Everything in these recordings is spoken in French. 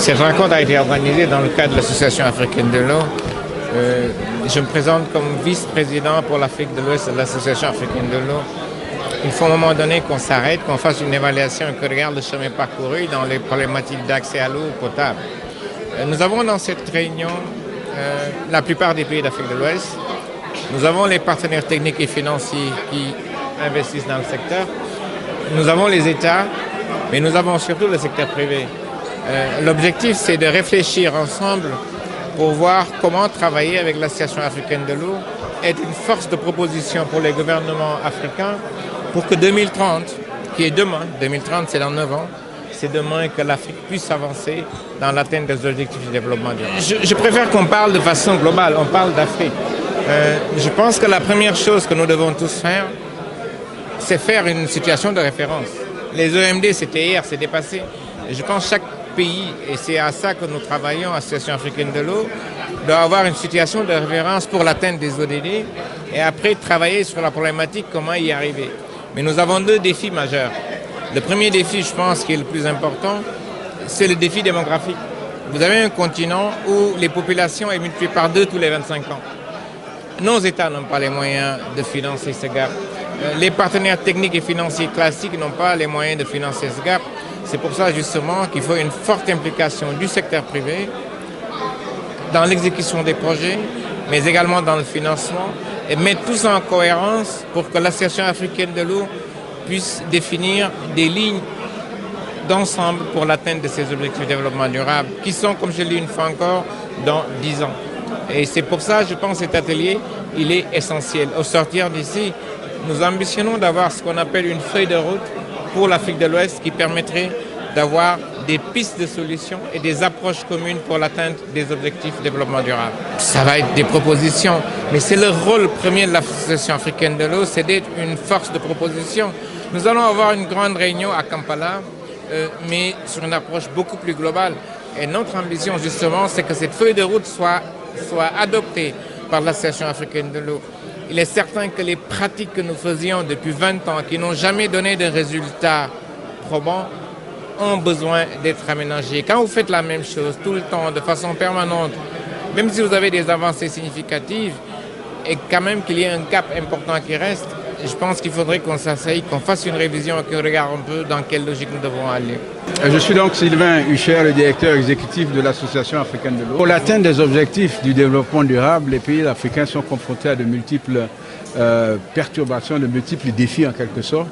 Cette rencontre a été organisée dans le cadre de l'Association africaine de l'eau. Je me présente comme vice-président pour l'Afrique de l'Ouest de l'Association africaine de l'eau. Il faut à un moment donné qu'on s'arrête, qu'on fasse une évaluation et qu'on regarde le chemin parcouru dans les problématiques d'accès à l'eau potable. Nous avons dans cette réunion la plupart des pays d'Afrique de l'Ouest. Nous avons les partenaires techniques et financiers qui investissent dans le secteur. Nous avons les États, mais nous avons surtout le secteur privé. L'objectif, c'est de réfléchir ensemble pour voir comment travailler avec l'Association africaine de l'eau, être une force de proposition pour les gouvernements africains pour que 2030, qui est demain, 2030 c'est dans 9 ans, c'est demain que l'Afrique puisse avancer dans l'atteinte des objectifs du développement durable. Je préfère qu'on parle de façon globale, on parle d'Afrique. Je pense que la première chose que nous devons tous faire, c'est faire une situation de référence. Les EMD, c'était hier, c'est dépassé. Je pense que chaque pays, et c'est à ça que nous travaillons, Association africaine de l'eau, doit avoir une situation de référence pour l'atteinte des ODD et après travailler sur la problématique, comment y arriver. Mais nous avons 2 défis majeurs. Le premier défi, je pense, qui est le plus important, c'est le défi démographique. Vous avez un continent où les populations sont multipliées par 2 tous les 25 ans. Nos États n'ont pas les moyens de financer ce gap. Les partenaires techniques et financiers classiques n'ont pas les moyens de financer ce gap. C'est pour ça justement qu'il faut une forte implication du secteur privé dans l'exécution des projets, mais également dans le financement, et mettre tout ça en cohérence pour que l'Association africaine de l'eau puisse définir des lignes d'ensemble pour l'atteinte de ces objectifs de développement durable, qui sont, comme je l'ai dit une fois encore, dans 10 ans. Et c'est pour ça, je pense, que cet atelier, il est essentiel. Au sortir d'ici, nous ambitionnons d'avoir ce qu'on appelle une feuille de route pour l'Afrique de l'Ouest qui permettrait d'avoir des pistes de solutions et des approches communes pour l'atteinte des objectifs de développement durable. Ça va être des propositions, mais c'est le rôle premier de l'Association africaine de l'eau, c'est d'être une force de proposition. Nous allons avoir une grande réunion à Kampala, mais sur une approche beaucoup plus globale. Et notre ambition, justement, c'est que cette feuille de route soit adoptée par l'Association africaine de l'eau. Il est certain que les pratiques que nous faisions depuis 20 ans, qui n'ont jamais donné de résultats probants, ont besoin d'être aménagées. Quand vous faites la même chose tout le temps, de façon permanente, même si vous avez des avancées significatives, et quand même qu'il y ait un gap important qui reste, je pense qu'il faudrait qu'on s'asseye, qu'on fasse une révision et qu'on regarde un peu dans quelle logique nous devons aller. Je suis donc Sylvain Hucher, le directeur exécutif de l'Association africaine de l'eau. Pour l'atteinte des objectifs du développement durable, les pays africains sont confrontés à de multiples perturbations, de multiples défis en quelque sorte.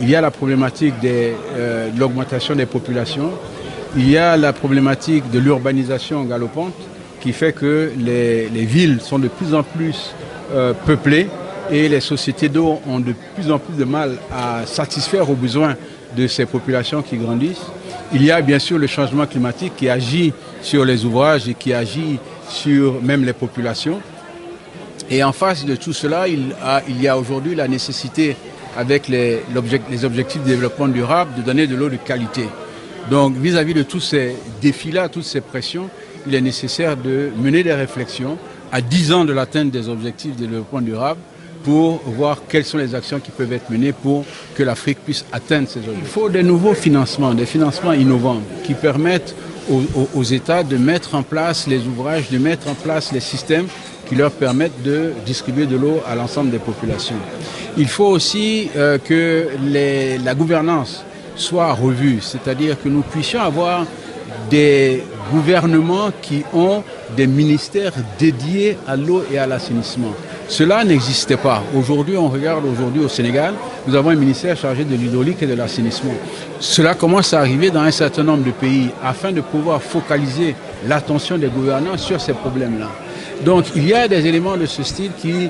Il y a la problématique de l'augmentation des populations, il y a la problématique de l'urbanisation galopante qui fait que les villes sont de plus en plus peuplées et les sociétés d'eau ont de plus en plus de mal à satisfaire aux besoins de ces populations qui grandissent. Il y a bien sûr le changement climatique qui agit sur les ouvrages et qui agit sur même les populations. Et en face de tout cela, il y a aujourd'hui la nécessité, avec les objectifs de développement durable, de donner de l'eau de qualité. Donc vis-à-vis de tous ces défis-là, toutes ces pressions, il est nécessaire de mener des réflexions à 10 ans de l'atteinte des objectifs de développement durable pour voir quelles sont les actions qui peuvent être menées pour que l'Afrique puisse atteindre ces objectifs. Il faut des nouveaux financements, des financements innovants qui permettent aux États de mettre en place les ouvrages, de mettre en place les systèmes qui leur permettent de distribuer de l'eau à l'ensemble des populations. Il faut aussi que la gouvernance soit revue, c'est-à-dire que nous puissions avoir des gouvernements qui ont des ministères dédiés à l'eau et à l'assainissement. Cela n'existait pas. Aujourd'hui, on regarde au Sénégal, nous avons un ministère chargé de l'hydraulique et de l'assainissement. Cela commence à arriver dans un certain nombre de pays afin de pouvoir focaliser l'attention des gouvernants sur ces problèmes-là. Donc il y a des éléments de ce style qui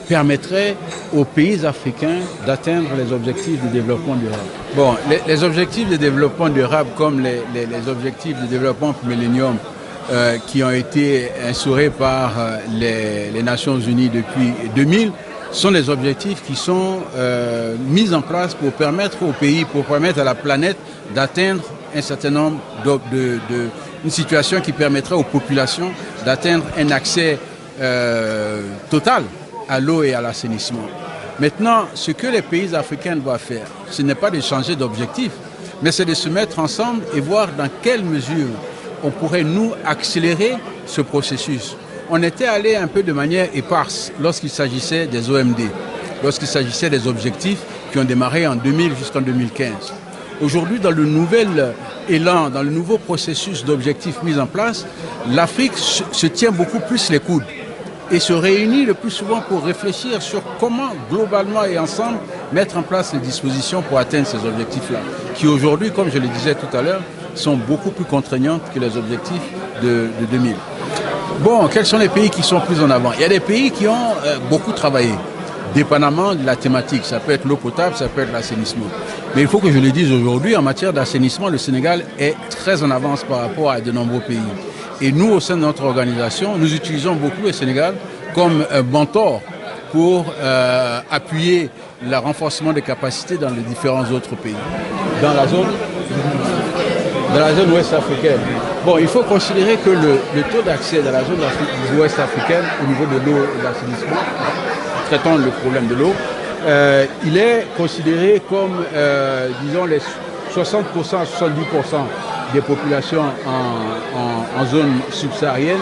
permettraient aux pays africains d'atteindre les objectifs du développement durable. Bon, les objectifs de développement durable comme les objectifs de développement millénium qui ont été instaurés par les Nations Unies depuis 2000 sont des objectifs qui sont mis en place pour permettre aux pays, pour permettre à la planète d'atteindre un certain nombre une situation qui permettrait aux populations d'atteindre un accès total à l'eau et à l'assainissement. Maintenant, ce que les pays africains doivent faire, ce n'est pas de changer d'objectif, mais c'est de se mettre ensemble et voir dans quelle mesure on pourrait nous accélérer ce processus. On était allé un peu de manière éparse lorsqu'il s'agissait des OMD, lorsqu'il s'agissait des objectifs qui ont démarré en 2000 jusqu'en 2015. Aujourd'hui, dans le nouvel élan, dans le nouveau processus d'objectifs mis en place, l'Afrique se tient beaucoup plus les coudes et se réunit le plus souvent pour réfléchir sur comment, globalement et ensemble, mettre en place les dispositions pour atteindre ces objectifs-là, qui aujourd'hui, comme je le disais tout à l'heure, sont beaucoup plus contraignantes que les objectifs de 2000. Bon, quels sont les pays qui sont plus en avant? Il y a des pays qui ont beaucoup travaillé, dépendamment de la thématique. Ça peut être l'eau potable, ça peut être l'assainissement. Mais il faut que je le dise aujourd'hui, en matière d'assainissement, le Sénégal est très en avance par rapport à de nombreux pays. Et nous, au sein de notre organisation, nous utilisons beaucoup le Sénégal comme mentor pour appuyer le renforcement des capacités dans les différents autres pays. Dans la zone ouest africaine. Bon, il faut considérer que le taux d'accès dans la zone ouest africaine au niveau de l'eau et de l'assainissement, traitant le problème de l'eau, il est considéré comme, disons, les 60% à 70% des populations en zone subsaharienne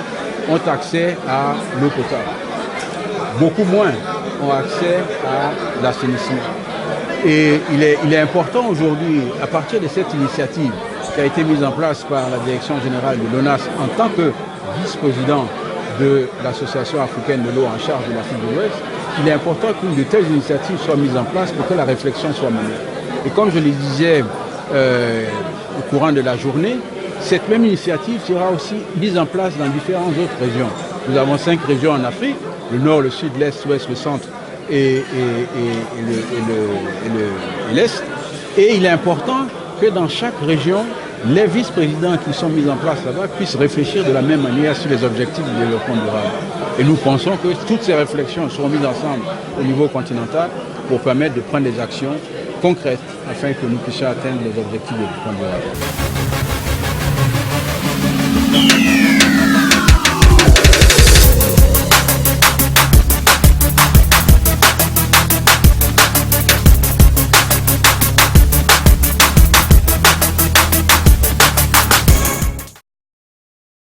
ont accès à l'eau potable. Beaucoup moins ont accès à l'assainissement. Et il est important aujourd'hui, à partir de cette initiative qui a été mise en place par la Direction générale de l'ONAS en tant que vice-président de l'Association africaine de l'eau en charge de l'Afrique de l'Ouest, il est important qu'une de telles initiatives soient mises en place pour que la réflexion soit menée. Et comme je le disais au courant de la journée, cette même initiative sera aussi mise en place dans différentes autres régions. Nous avons 5 régions en Afrique, le nord, le sud, l'est, l'ouest, le centre et l'est. Et il est important que dans chaque région, les vice-présidents qui sont mis en place là-bas puissent réfléchir de la même manière sur les objectifs du développement durable. Et nous pensons que toutes ces réflexions seront mises ensemble au niveau continental pour permettre de prendre des actions concrètes afin que nous puissions atteindre les objectifs du développement durable.